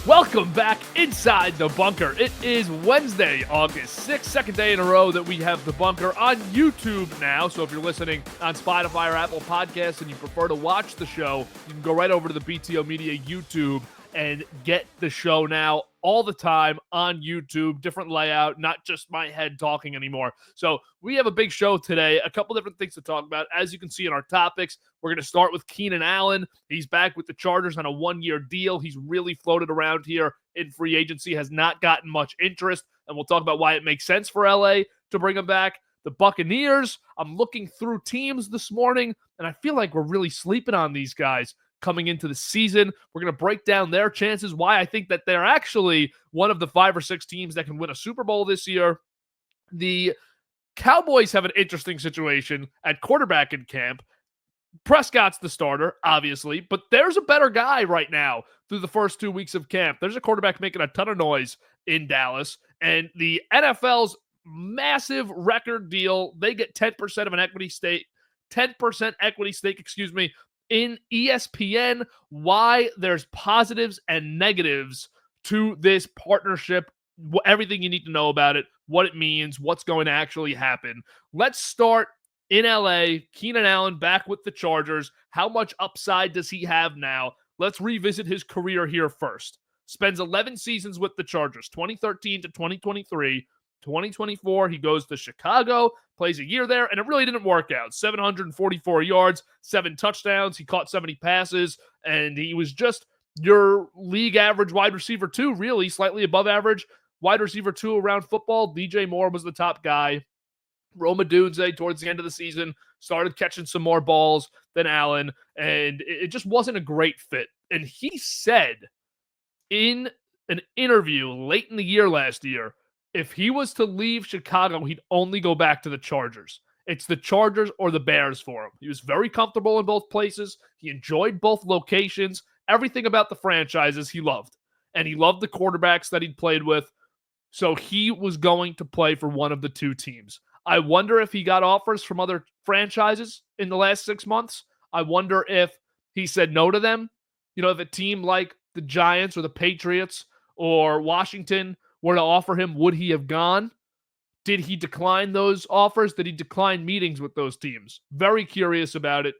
Welcome back inside the bunker. It is Wednesday, August 6th, second day in a row that we have the bunker on YouTube now. So if you're listening on Spotify or Apple Podcasts and you prefer to watch the show, you can go right over to the BTO Media YouTube and get the show now all the time on YouTube. Different layout, not just my head talking anymore. So we have a big show today, a couple different things to talk about. As you can see in our topics, we're going to start with Keenan Allen. He's back with the Chargers on a one-year deal. He's really floated around here in free agency, has not gotten much interest, and we'll talk about why it makes sense for LA to bring him back. The Buccaneers, I'm looking through teams this morning, and I feel like we're really sleeping on these guys coming into the season. We're going to break down their chances, why I think that they're actually one of the 5 or 6 teams that can win a Super Bowl this year. The Cowboys have an interesting situation at quarterback in camp. Prescott's the starter, obviously, but there's a better guy right now through the first 2 weeks of camp. There's a quarterback making a ton of noise in Dallas, and the NFL's massive record deal, they get 10% of an equity stake, 10% equity stake, in ESPN. Why there's positives and negatives to this partnership, everything you need to know about it, what it means, what's going to actually happen. Let's start in LA. Keenan Allen back with the Chargers. How much upside does he have now? Let's revisit his career here first. Spends 11 seasons with the Chargers, 2013 to 2023. 2024, he goes to Chicago, plays a year there, and it really didn't work out. 744 yards, 7 touchdowns. He caught 70 passes, and he was just your league average wide receiver 2, really, slightly above average wide receiver 2 around football. DJ Moore was the top guy. Rome Odunze, towards the end of the season, started catching some more balls than Allen, and it just wasn't a great fit. And he said in an interview late in the year last year, if he was to leave Chicago, he'd only go back to the Chargers. It's the Chargers or the Bears for him. He was very comfortable in both places. He enjoyed both locations. Everything about the franchises he loved. And he loved the quarterbacks that he'd played with. So he was going to play for one of the 2 teams. I wonder if he got offers from other franchises in the last 6 months. I wonder if he said no to them. You know, if a team like the Giants or the Patriots or Washington were to offer him, would he have gone? Did he decline those offers? Did he decline meetings with those teams? Very curious about it.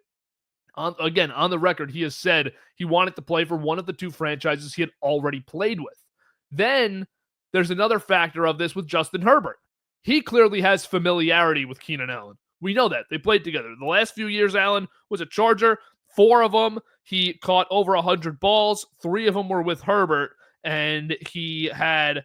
On the record, he has said he wanted to play for one of the 2 franchises he had already played with. Then there's another factor of this with Justin Herbert. He clearly has familiarity with Keenan Allen. We know that. They played together. The last few years, Allen was a Charger. 4 of them, he caught over 100 balls. 3 of them were with Herbert, and he had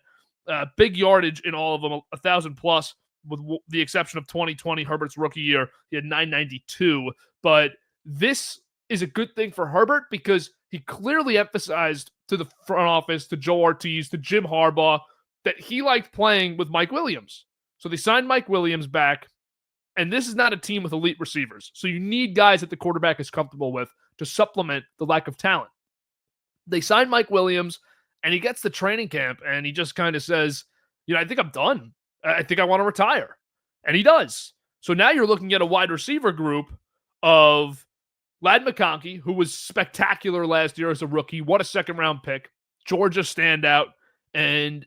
big yardage in all of them, 1,000 plus, with the exception of 2020, Herbert's rookie year. He had 992. But this is a good thing for Herbert because he clearly emphasized to the front office, to Joe Ortiz, to Jim Harbaugh, that he liked playing with Mike Williams. So they signed Mike Williams back, and this is not a team with elite receivers. So you need guys that the quarterback is comfortable with to supplement the lack of talent. They signed Mike Williams, and he gets to training camp, and he just kind of says, I think I'm done. I think I want to retire. And he does. So now you're looking at a wide receiver group of Ladd McConkey, who was spectacular last year as a rookie. What a second-round pick. Georgia standout. And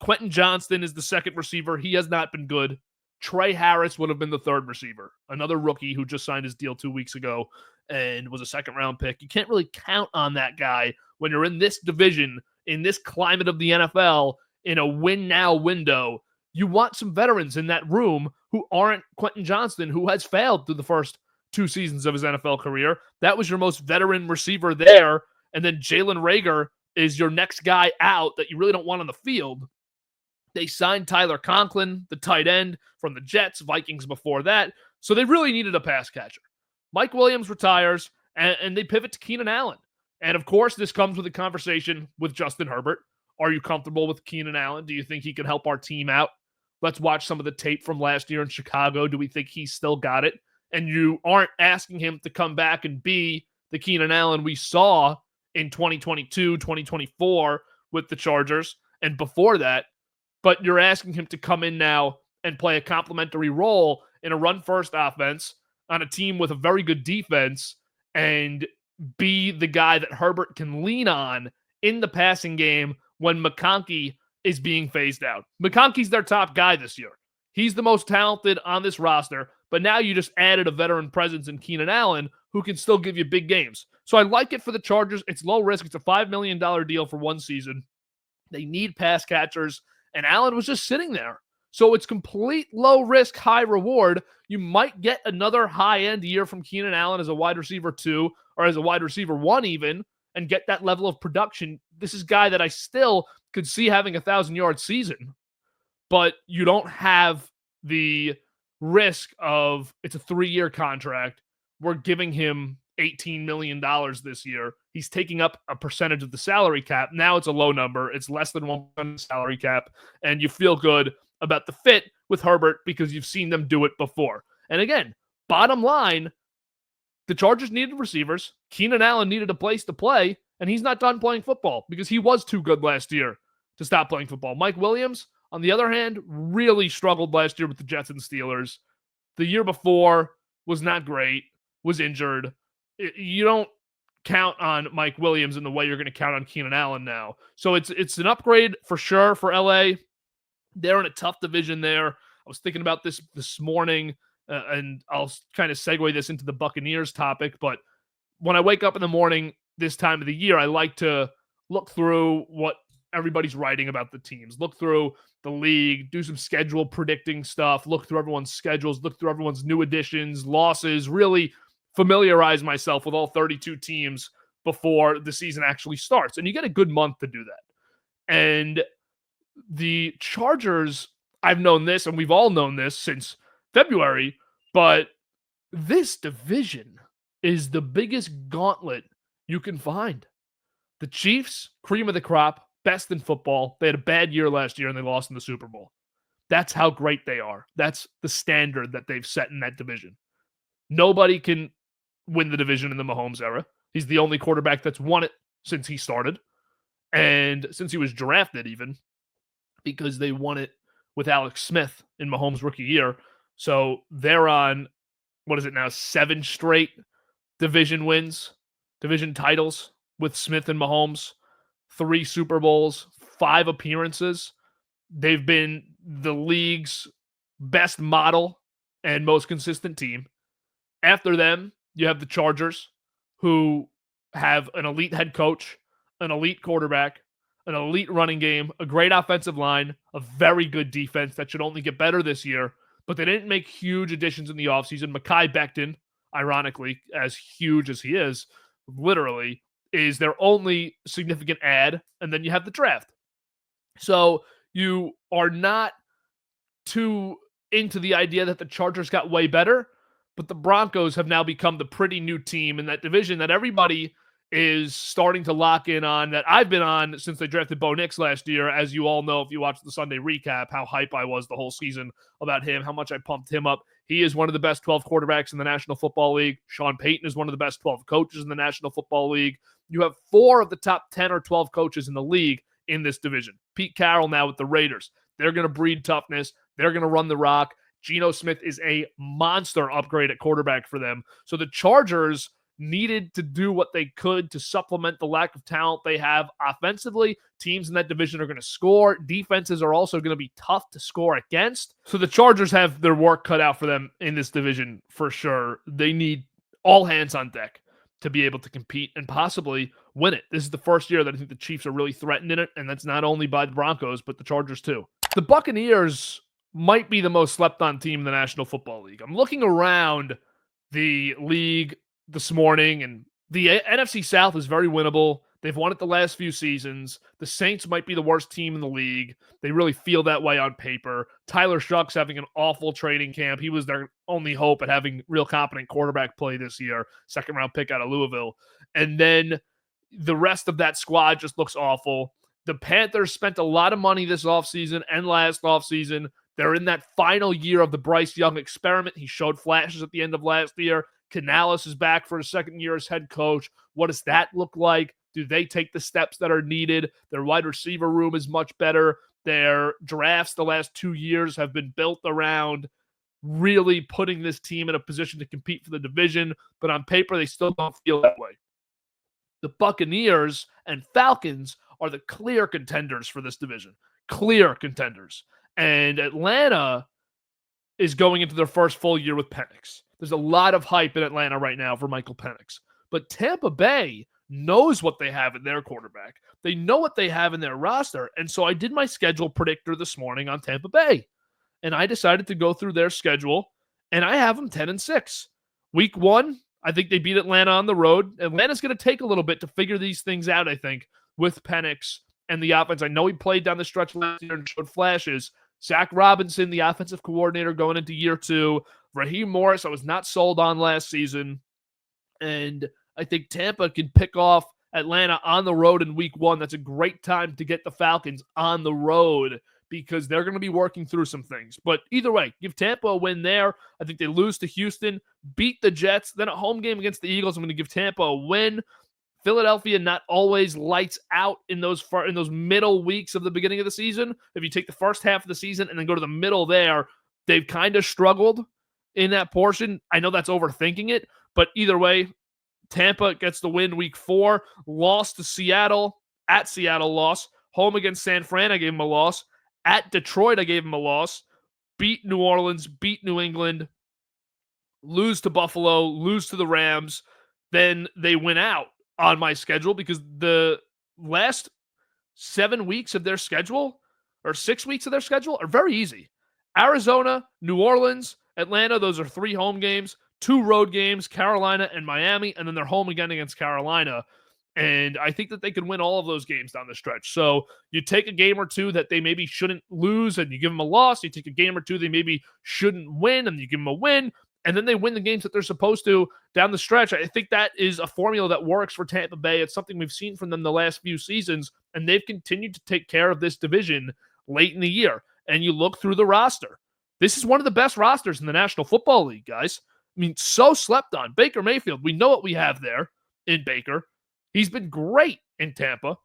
Quentin Johnston is the second receiver. He has not been good. Trey Harris would have been the third receiver. Another rookie who just signed his deal 2 weeks ago and was a second-round pick. You can't really count on that guy when you're in this division, in this climate of the NFL, in a win-now window. You want some veterans in that room who aren't Quentin Johnston, who has failed through the first 2 seasons of his NFL career. That was your most veteran receiver there. And then Jalen Reagor is your next guy out that you really don't want on the field. They signed Tyler Conklin, the tight end from the Jets, Vikings before that. So they really needed a pass catcher. Mike Williams retires, and they pivot to Keenan Allen. And of course, this comes with a conversation with Justin Herbert. Are you comfortable with Keenan Allen? Do you think he can help our team out? Let's watch some of the tape from last year in Chicago. Do we think he's still got it? And you aren't asking him to come back and be the Keenan Allen we saw in 2022, 2024 with the Chargers, and before that. But you're asking him to come in now and play a complementary role in a run-first offense on a team with a very good defense and be the guy that Herbert can lean on in the passing game when McConkey is being phased out. McConkey's their top guy this year. He's the most talented on this roster, but now you just added a veteran presence in Keenan Allen who can still give you big games. So I like it for the Chargers. It's low risk. It's a $5 million deal for one season. They need pass catchers, and Allen was just sitting there. So it's complete low risk, high reward. You might get another high-end year from Keenan Allen as a wide receiver 2 or as a wide receiver 1 even, and get that level of production. This is a guy that I still could see having a 1,000-yard season, but you don't have the risk of it's a 3-year contract. We're giving him $18 million this year. He's taking up a percentage of the salary cap. Now it's a low number. It's less than 1% salary cap, and you feel good about the fit with Herbert because you've seen them do it before. And again, bottom line, the Chargers needed receivers. Keenan Allen needed a place to play, and he's not done playing football because he was too good last year to stop playing football. Mike Williams, on the other hand, really struggled last year with the Jets and Steelers. The year before was not great, was injured. You don't count on Mike Williams in the way you're going to count on Keenan Allen now. So it's an upgrade for sure for LA. They're in a tough division there. I was thinking about this morning, and I'll kind of segue this into the Buccaneers topic. But when I wake up in the morning this time of the year, I like to look through what everybody's writing about the teams, look through the league, do some schedule predicting stuff, look through everyone's schedules, look through everyone's new additions, losses, really familiarize myself with all 32 teams before the season actually starts. And you get a good month to do that. And the Chargers, I've known this, and we've all known this since February, but this division is the biggest gauntlet you can find. The Chiefs, cream of the crop, best in football. They had a bad year last year, and they lost in the Super Bowl. That's how great they are. That's the standard that they've set in that division. Nobody can win the division in the Mahomes era. He's the only quarterback that's won it since he started, and since he was drafted even, because they won it with Alex Smith in Mahomes' rookie year. So they're on, 7 straight division wins, division titles with Smith and Mahomes, 3 Super Bowls, 5 appearances. They've been the league's best model and most consistent team. After them, you have the Chargers, who have an elite head coach, an elite quarterback, an elite running game, a great offensive line, a very good defense that should only get better this year, but they didn't make huge additions in the offseason. Mekhi Becton, ironically, as huge as he is, literally, is their only significant add, and then you have the draft. So you are not too into the idea that the Chargers got way better, but the Broncos have now become the pretty new team in that division that everybody is starting to lock in on, that I've been on since they drafted Bo Nix last year. As you all know, if you watch the Sunday recap, how hype I was the whole season about him, how much I pumped him up. He is one of the best 12 quarterbacks in the National Football League. Sean Payton is one of the best 12 coaches in the National Football League. You have 4 of the top 10 or 12 coaches in the league in this division. Pete Carroll now with the Raiders. They're going to breed toughness. They're going to run the rock. Geno Smith is a monster upgrade at quarterback for them. So the Chargers needed to do what they could to supplement the lack of talent they have offensively. Teams in that division are going to score. Defenses are also going to be tough to score against. So the Chargers have their work cut out for them in this division for sure. They need all hands on deck to be able to compete and possibly win it. This is the first year that I think the Chiefs are really threatened in it, and that's not only by the Broncos, but the Chargers too. The Buccaneers might be the most slept-on team in the National Football League. I'm looking around the league this morning, and the NFC South is very winnable. They've won it the last few seasons. The Saints might be the worst team in the league. They really feel that way on paper. Tyler Shuck's having an awful training camp. He was their only hope at having real competent quarterback play this year. 2nd-round pick out of Louisville. And then the rest of that squad just looks awful. The Panthers spent a lot of money this offseason and last offseason. They're in that final year of the Bryce Young experiment. He showed flashes at the end of last year. Canales is back for his 2nd year as head coach. What does that look like? Do they take the steps that are needed? Their wide receiver room is much better. Their drafts the last 2 years have been built around really putting this team in a position to compete for the division. But on paper, they still don't feel that way. The Buccaneers and Falcons are the clear contenders for this division. Clear contenders. And Atlanta is going into their first full year with Penix. There's a lot of hype in Atlanta right now for Michael Penix. But Tampa Bay knows what they have in their quarterback. They know what they have in their roster. And so I did my schedule predictor this morning on Tampa Bay. And I decided to go through their schedule, and I have them 10-6. Week 1, I think they beat Atlanta on the road. Atlanta's going to take a little bit to figure these things out, I think, with Penix and the offense. I know he played down the stretch last year and showed flashes. Zach Robinson, the offensive coordinator, going into year 2. Raheem Morris, I was not sold on last season. And I think Tampa can pick off Atlanta on the road in week 1. That's a great time to get the Falcons on the road because they're going to be working through some things. But either way, give Tampa a win there. I think they lose to Houston, beat the Jets. Then a home game against the Eagles. I'm going to give Tampa a win. Philadelphia not always lights out in those middle weeks of the beginning of the season. If you take the first half of the season and then go to the middle there, they've kind of struggled in that portion. I know that's overthinking it, but either way, Tampa gets the win week 4. Lost to Seattle. At Seattle, loss. Home against San Fran, I gave them a loss. At Detroit, I gave them a loss. Beat New Orleans. Beat New England. Lose to Buffalo. Lose to the Rams. Then they win out on my schedule because the last 7 weeks of their schedule, or 6 weeks of their schedule, are very easy. Arizona, New Orleans, Atlanta, those are 3 home games. 2 road games, Carolina and Miami, and then they're home again against Carolina. And I think that they could win all of those games down the stretch. So you take a game or two that they maybe shouldn't lose and you give them a loss. You take a game or two they maybe shouldn't win and you give them a win. And then they win the games that they're supposed to down the stretch. I think that is a formula that works for Tampa Bay. It's something we've seen from them the last few seasons, and they've continued to take care of this division late in the year. And you look through the roster. This is one of the best rosters in the National Football League, guys. I mean, so slept on. Baker Mayfield, we know what we have there in Baker. He's been great in Tampa.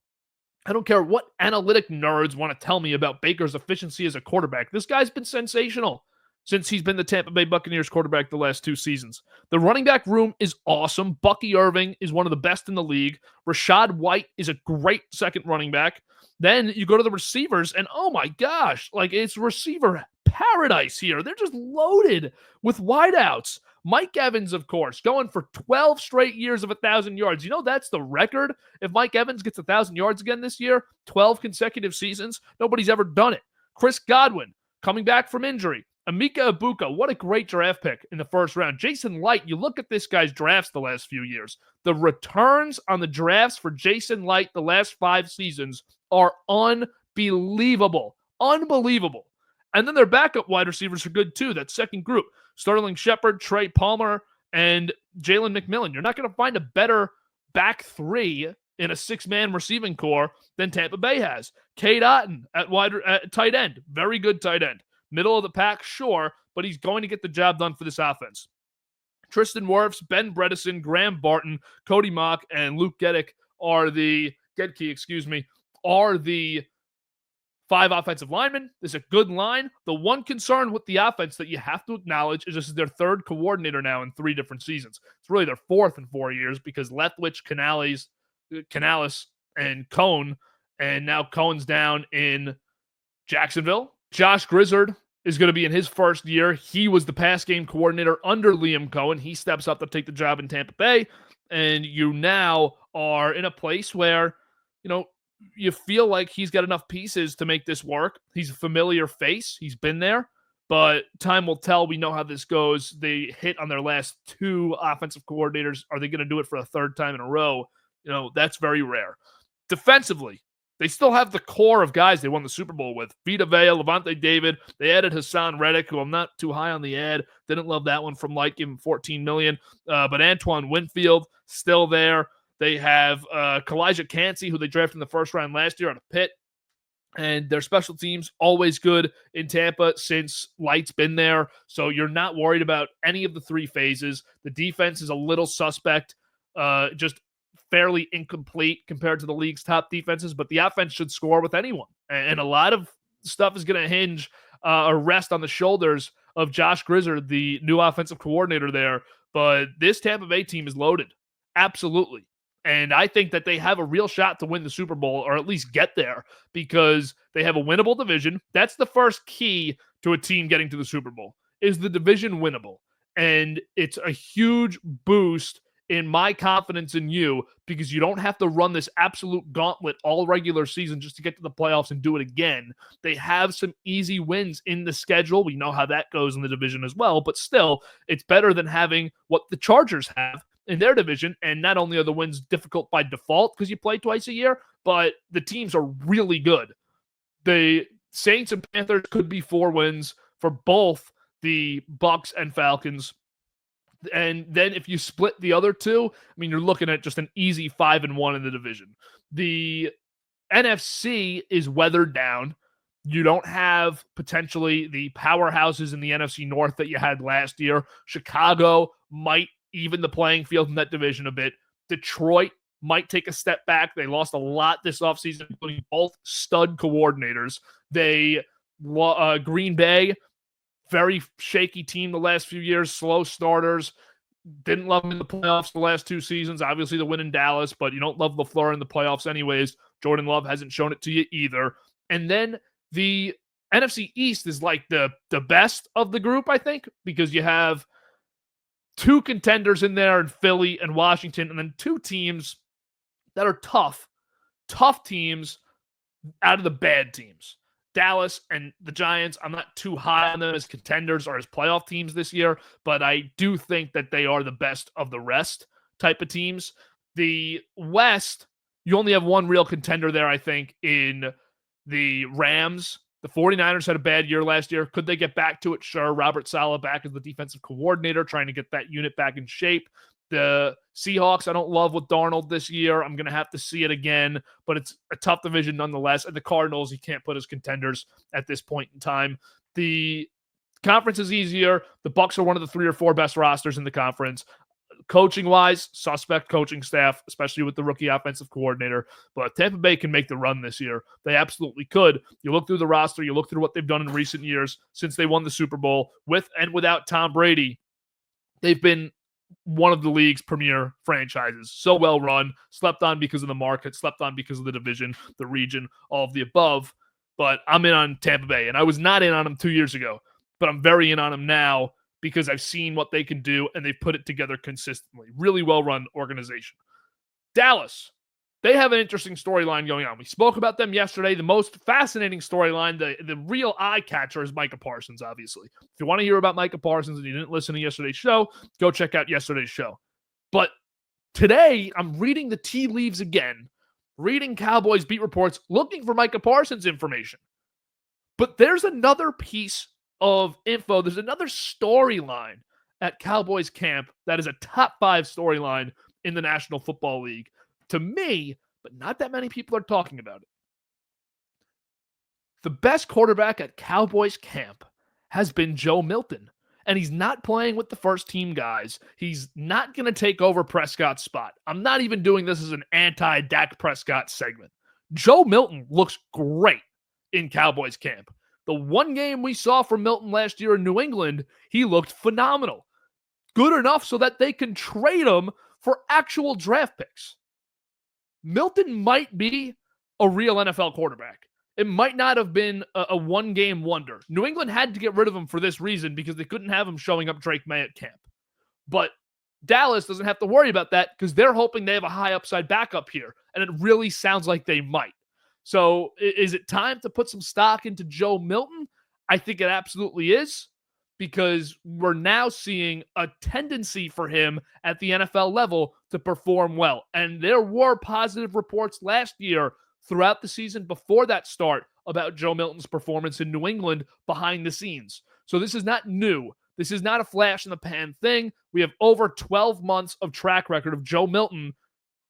I don't care what analytic nerds want to tell me about Baker's efficiency as a quarterback. This guy's been sensational since he's been the Tampa Bay Buccaneers quarterback the last 2 seasons. The running back room is awesome. Bucky Irving is one of the best in the league. Rashad White is a great second running back. Then you go to the receivers, and oh my gosh, like it's receiver paradise here. They're just loaded with wideouts. Mike Evans, of course, going for 12 straight years of 1,000 yards. You know that's the record. If Mike Evans gets 1,000 yards again this year, 12 consecutive seasons, nobody's ever done it. Chris Godwin, coming back from injury. Emeka Egbuka, what a great draft pick in the first round. Jason Light, you look at this guy's drafts the last few years. The returns on the drafts for Jason Light the last 5 seasons are unbelievable. Unbelievable. And then their backup wide receivers are good too, that second group. Sterling Shepard, Trey Palmer, and Jalen McMillan. You're not going to find a better back 3 in a 6-man receiving core than Tampa Bay has. Cade Otton at tight end. Very good tight end. Middle of the pack, sure, but he's going to get the job done for this offense. Tristan Wirfs, Ben Bredesen, Graham Barton, Cody Mock, and Luke Gedke are the 5 offensive linemen. This is a good line. The one concern with the offense that you have to acknowledge is this is their 3rd coordinator now in 3 different seasons. It's really their 4th in 4 years because Leftwich, Canales, and Cohn, and now Cohen's down in Jacksonville. Josh Grizzard is going to be in his first year. He was the pass game coordinator under Liam Cohen. He steps up to take the job in Tampa Bay, and you now are in a place where, you feel like he's got enough pieces to make this work. He's a familiar face. He's been there, but time will tell. We know how this goes. They hit on their last 2 offensive coordinators. Are they going to do it for a 3rd time in a row? That's very rare. Defensively, they still have the core of guys they won the Super Bowl with. Vita Vea, Levante David. They added Hassan Reddick, who I'm not too high on the ad. Didn't love that one from Light, give him $14 million. But Antoine Winfield, still there. They have Kalijah Cansey, who they drafted in the first round last year out of Pitt. And their special teams, always good in Tampa since Light's been there. So you're not worried about any of the 3 phases. The defense is a little suspect, just fairly incomplete compared to the league's top defenses. But the offense should score with anyone. And a lot of stuff is going to hinge or rest on the shoulders of Josh Grizzard, the new offensive coordinator there. But this Tampa Bay team is loaded. Absolutely. And I think that they have a real shot to win the Super Bowl, or at least get there, because they have a winnable division. That's the first key to a team getting to the Super Bowl, is the division winnable. And it's a huge boost in my confidence in you, because you don't have to run this absolute gauntlet all regular season just to get to the playoffs and do it again. They have some easy wins in the schedule. We know how that goes in the division as well, but still, it's better than having what the Chargers have in their division. And not only are the wins difficult by default because you play twice a year, but the teams are really good. The Saints and Panthers could be 4 wins for both the Bucs and Falcons. And then if you split the other two, I mean, you're looking at just an easy 5-1 in the division. The NFC is weathered down. You don't have potentially the powerhouses in the NFC North that you had last year. Chicago might even the playing field in that division a bit. Detroit might take a step back. They lost a lot this offseason, including both stud coordinators. Green Bay, very shaky team the last few years, slow starters. Didn't love them in the playoffs the last 2 seasons. Obviously, the win in Dallas, but you don't love LaFleur in the playoffs anyways. Jordan Love hasn't shown it to you either. And then the NFC East is like the best of the group, I think, because you have 2 contenders in there in Philly and Washington, and then 2 teams that are tough teams out of the bad teams. Dallas and the Giants, I'm not too high on them as contenders or as playoff teams this year, but I do think that they are the best of the rest type of teams. The West, you only have one real contender there, I think, in the Rams. The 49ers had a bad year last year. Could they get back to it? Sure. Robert Saleh back as the defensive coordinator, trying to get that unit back in shape. The Seahawks, I don't love with Darnold this year. I'm going to have to see it again, but it's a tough division nonetheless. And the Cardinals, you can't put as contenders at this point in time. The conference is easier. The Bucs are one of the 3 or 4 best rosters in the conference. Coaching-wise, suspect coaching staff, especially with the rookie offensive coordinator. But Tampa Bay can make the run this year. They absolutely could. You look through the roster, you look through what they've done in recent years since they won the Super Bowl with and without Tom Brady. They've been one of the league's premier franchises. So well run, slept on because of the market, slept on because of the division, the region, all of the above. But I'm in on Tampa Bay, and I was not in on them 2 years ago, but I'm very in on them now because I've seen what they can do, and they've put it together consistently. Really well-run organization. Dallas, they have an interesting storyline going on. We spoke about them yesterday. The most fascinating storyline, the real eye-catcher is Micah Parsons, obviously. If you want to hear about Micah Parsons and you didn't listen to yesterday's show, go check out yesterday's show. But today, I'm reading the tea leaves again, reading Cowboys beat reports, looking for Micah Parsons information. But there's another piece of info. There's another storyline at Cowboys camp that is a top 5 storyline in the National Football League. To me, but not that many people are talking about it. The best quarterback at Cowboys camp has been Joe Milton, and he's not playing with the first team guys. He's not going to take over Prescott's spot. I'm not even doing this as an anti-Dak Prescott segment. Joe Milton looks great in Cowboys camp. The one game we saw from Milton last year in New England, he looked phenomenal. Good enough so that they can trade him for actual draft picks. Milton might be a real NFL quarterback. It might not have been a one-game wonder. New England had to get rid of him for this reason because they couldn't have him showing up Drake May at camp. But Dallas doesn't have to worry about that because they're hoping they have a high upside backup here. And it really sounds like they might. So is it time to put some stock into Joe Milton? I think it absolutely is, because we're now seeing a tendency for him at the NFL level to perform well. And there were positive reports last year throughout the season before that start about Joe Milton's performance in New England behind the scenes. So this is not new. This is not a flash in the pan thing. We have over 12 months of track record of Joe Milton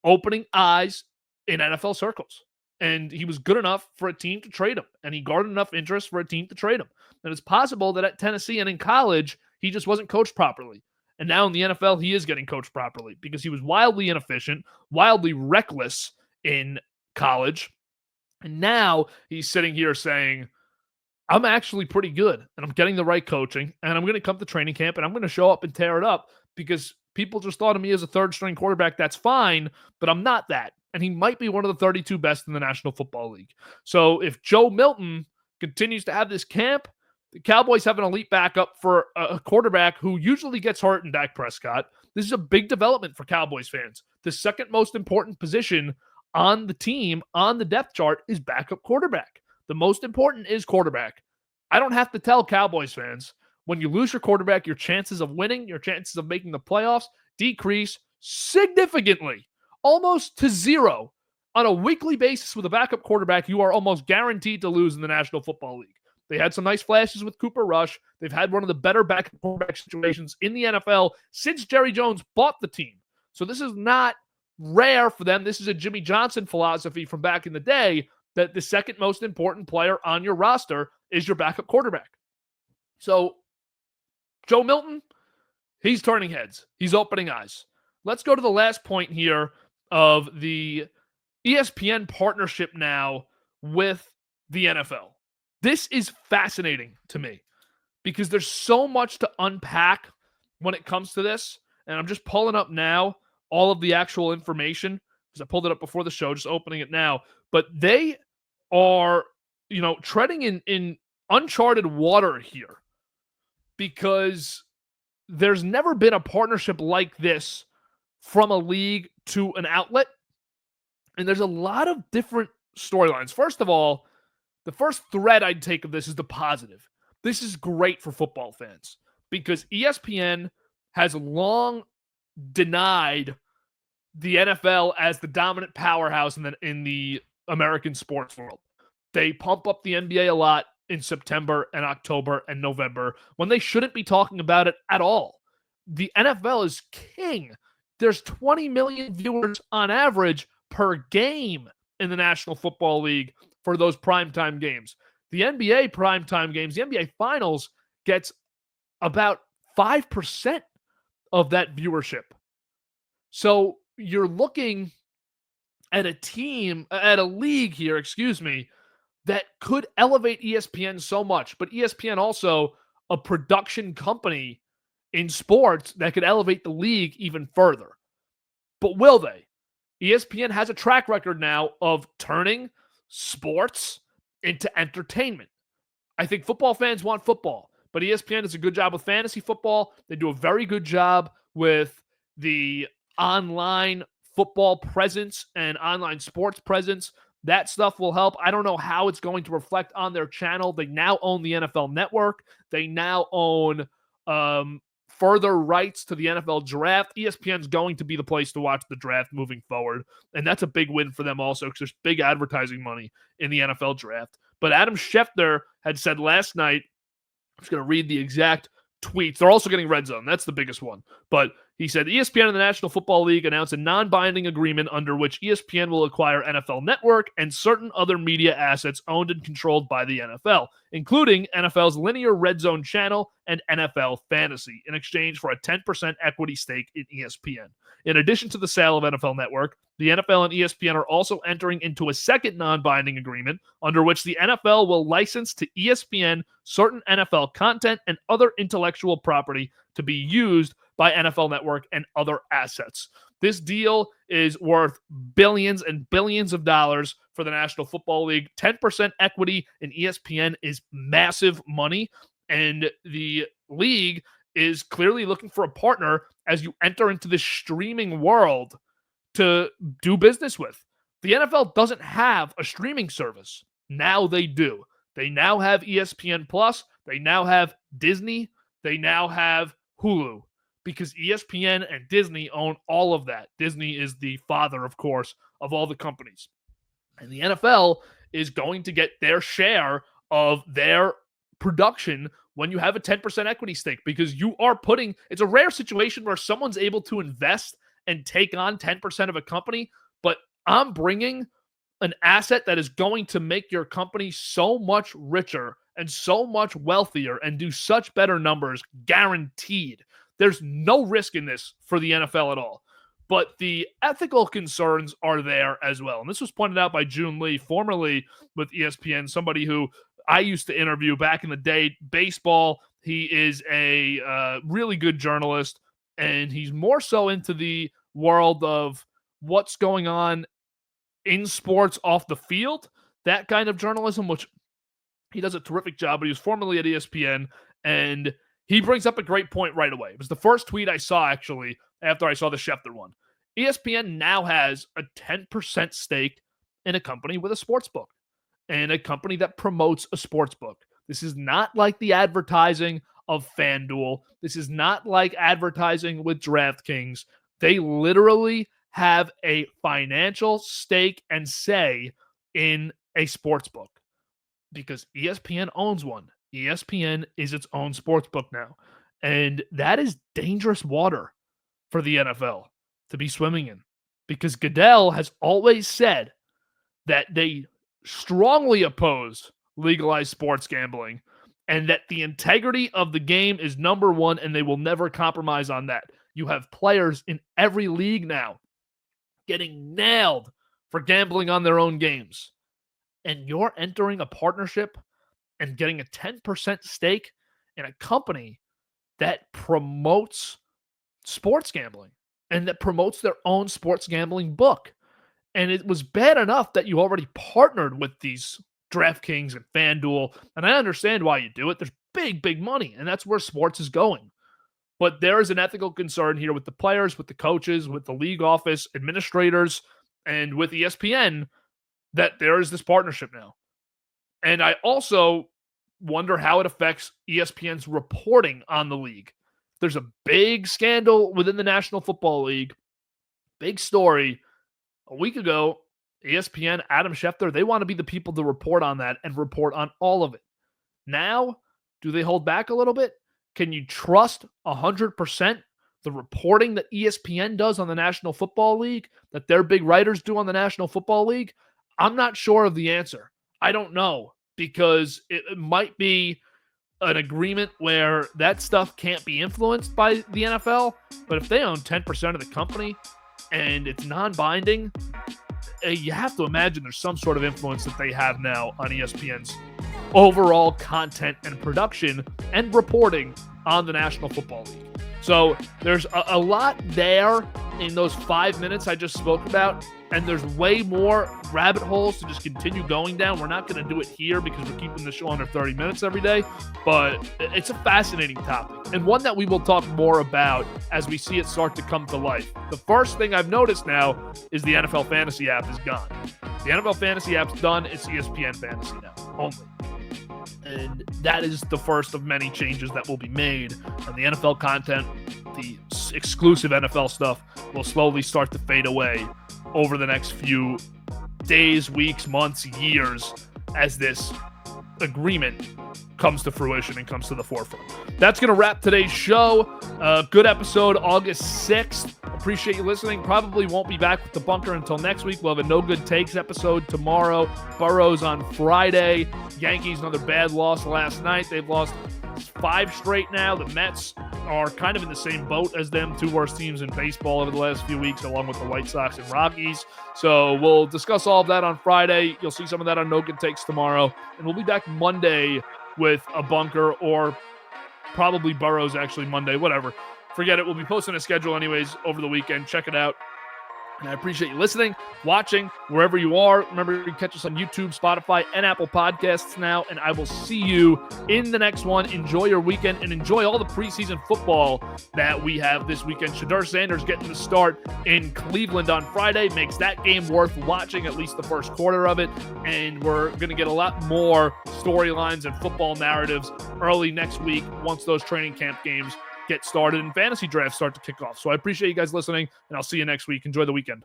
opening eyes in NFL circles. And he was good enough for a team to trade him. And he garnered enough interest for a team to trade him. And it's possible that at Tennessee and in college, he just wasn't coached properly. And now in the NFL, he is getting coached properly because he was wildly inefficient, wildly reckless in college. And now he's sitting here saying, I'm actually pretty good and I'm getting the right coaching and I'm going to come to training camp and I'm going to show up and tear it up because People just thought of me as a third-string quarterback. That's fine, but I'm not that. And he might be one of the 32 best in the National Football League. So if Joe Milton continues to have this camp, the Cowboys have an elite backup for a quarterback who usually gets hurt in Dak Prescott. This is a big development for Cowboys fans. The second most important position on the team, on the depth chart, is backup quarterback. The most important is quarterback. I don't have to tell Cowboys fans, when you lose your quarterback, your chances of winning, your chances of making the playoffs decrease significantly, almost to zero. On a weekly basis with a backup quarterback, you are almost guaranteed to lose in the National Football League. They had some nice flashes with Cooper Rush. They've had one of the better backup quarterback situations in the NFL since Jerry Jones bought the team. So this is not rare for them. This is a Jimmy Johnson philosophy from back in the day, that the second most important player on your roster is your backup quarterback. So Joe Milton, he's turning heads. He's opening eyes. Let's go to the last point here of the ESPN partnership now with the NFL. This is fascinating to me because there's so much to unpack when it comes to this. And I'm just pulling up now all of the actual information because I pulled it up before the show, just opening it now. But they are, treading in uncharted water here because there's never been a partnership like this from a league to an outlet. And there's a lot of different storylines. First of all, the first thread I'd take of this is the positive. This is great for football fans because ESPN has long denied the NFL as the dominant powerhouse in the American sports world. They pump up the NBA a lot in September and October and November when they shouldn't be talking about it at all. The NFL is king. There's 20 million viewers on average per game in the National Football League for those primetime games. The NBA primetime games, the NBA Finals gets about 5% of that viewership. So you're looking at a league here, that could elevate ESPN so much. But ESPN also a production company in sports that could elevate the league even further. But will they? ESPN has a track record now of turning sports into entertainment. I think football fans want football, but ESPN does a good job with fantasy football. They do a very good job with the online football presence and online sports presence. That stuff will help. I don't know how it's going to reflect on their channel. They now own the NFL Network. They now own further rights to the NFL draft. ESPN's going to be the place to watch the draft moving forward. And that's a big win for them also because there's big advertising money in the NFL draft. But Adam Schefter had said last night, I'm just going to read the exact tweets. They're also getting Red Zone. That's the biggest one. But he said, ESPN and the National Football League announced a non-binding agreement under which ESPN will acquire NFL Network and certain other media assets owned and controlled by the NFL, including NFL's linear Red Zone channel and NFL Fantasy, in exchange for a 10% equity stake in ESPN. In addition to the sale of NFL Network, the NFL and ESPN are also entering into a second non-binding agreement under which the NFL will license to ESPN certain NFL content and other intellectual property to be used by NFL Network and other assets. This deal is worth billions and billions of dollars for the National Football League. 10% equity in ESPN is massive money, and the league is clearly looking for a partner as you enter into this streaming world to do business with. The NFL doesn't have a streaming service. Now they do. They now have ESPN Plus. They now have Disney. They now have Hulu because ESPN and Disney own all of that. Disney is the father, of course, of all the companies. And the NFL is going to get their share of their production when you have a 10% equity stake because you are putting, it's a rare situation where someone's able to invest and take on 10% of a company, but I'm bringing an asset that is going to make your company so much richer and so much wealthier and do such better numbers, guaranteed. There's no risk in this for the NFL at all. But the ethical concerns are there as well. And this was pointed out by June Lee, formerly with ESPN, somebody who I used to interview back in the day. Baseball, he is a really good journalist. And he's more so into the world of what's going on in sports off the field, that kind of journalism, which he does a terrific job, but he was formerly at ESPN, and he brings up a great point right away. It was the first tweet I saw, actually, after I saw the Schefter one. ESPN now has a 10% stake in a company with a sports book and a company that promotes a sports book. This is not like the advertising of FanDuel. This is not like advertising with DraftKings. They literally have a financial stake and say in a sports book because ESPN owns one. ESPN is its own sports book now. And that is dangerous water for the NFL to be swimming in because Goodell has always said that they strongly oppose legalized sports gambling and that the integrity of the game is number one and they will never compromise on that. You have players in every league now getting nailed for gambling on their own games. And you're entering a partnership and getting a 10% stake in a company that promotes sports gambling and that promotes their own sports gambling book. And it was bad enough that you already partnered with these DraftKings and FanDuel. And I understand why you do it. There's big, big money, and that's where sports is going. But there is an ethical concern here with the players, with the coaches, with the league office, administrators, and with ESPN that there is this partnership now. And I also wonder how it affects ESPN's reporting on the league. There's a big scandal within the National Football League, big story. A week ago, ESPN, Adam Schefter, they want to be the people to report on that and report on all of it. Now, do they hold back a little bit? Can you trust 100% the reporting that ESPN does on the National Football League, that their big writers do on the National Football League? I'm not sure of the answer. I don't know, because it might be an agreement where that stuff can't be influenced by the NFL, but if they own 10% of the company and it's non-binding, you have to imagine there's some sort of influence that they have now on ESPN's overall content and production and reporting on the National Football League. So there's a lot there in those 5 minutes I just spoke about, and there's way more rabbit holes to just continue going down. We're not going to do it here because we're keeping the show under 30 minutes every day, but it's a fascinating topic and one that we will talk more about as we see it start to come to life. The first thing I've noticed now is the NFL Fantasy app is gone. The NFL Fantasy app's done. It's ESPN Fantasy now, only. And that is the first of many changes that will be made. And the NFL content, the exclusive NFL stuff, will slowly start to fade away over the next few days, weeks, months, years, as this agreement comes to fruition and comes to the forefront. That's going to wrap today's show. Good episode, August 6th. Appreciate you listening. Probably won't be back with the bunker until next week. We'll have a No Good Takes episode tomorrow. Burrows on Friday. Yankees, another bad loss last night. They've lost 5 straight now. The Mets are kind of in the same boat as them, 2 worst teams in baseball over the last few weeks, along with the White Sox and Rockies. So we'll discuss all of that on Friday. You'll see some of that on No Good Takes tomorrow. And we'll be back Monday with a bunker, or probably Burrows actually Monday, whatever. Forget it. We'll be posting a schedule anyways over the weekend. Check it out. And I appreciate you listening, watching, wherever you are. Remember, you can catch us on YouTube, Spotify, and Apple Podcasts now. And I will see you in the next one. Enjoy your weekend and enjoy all the preseason football that we have this weekend. SHEDEUR Sanders getting the start in Cleveland on Friday makes that game worth watching, at least the first quarter of it. And we're going to get a lot more storylines and football narratives early next week once those training camp games get started and fantasy drafts start to kick off. So I appreciate you guys listening, and I'll see you next week. Enjoy the weekend.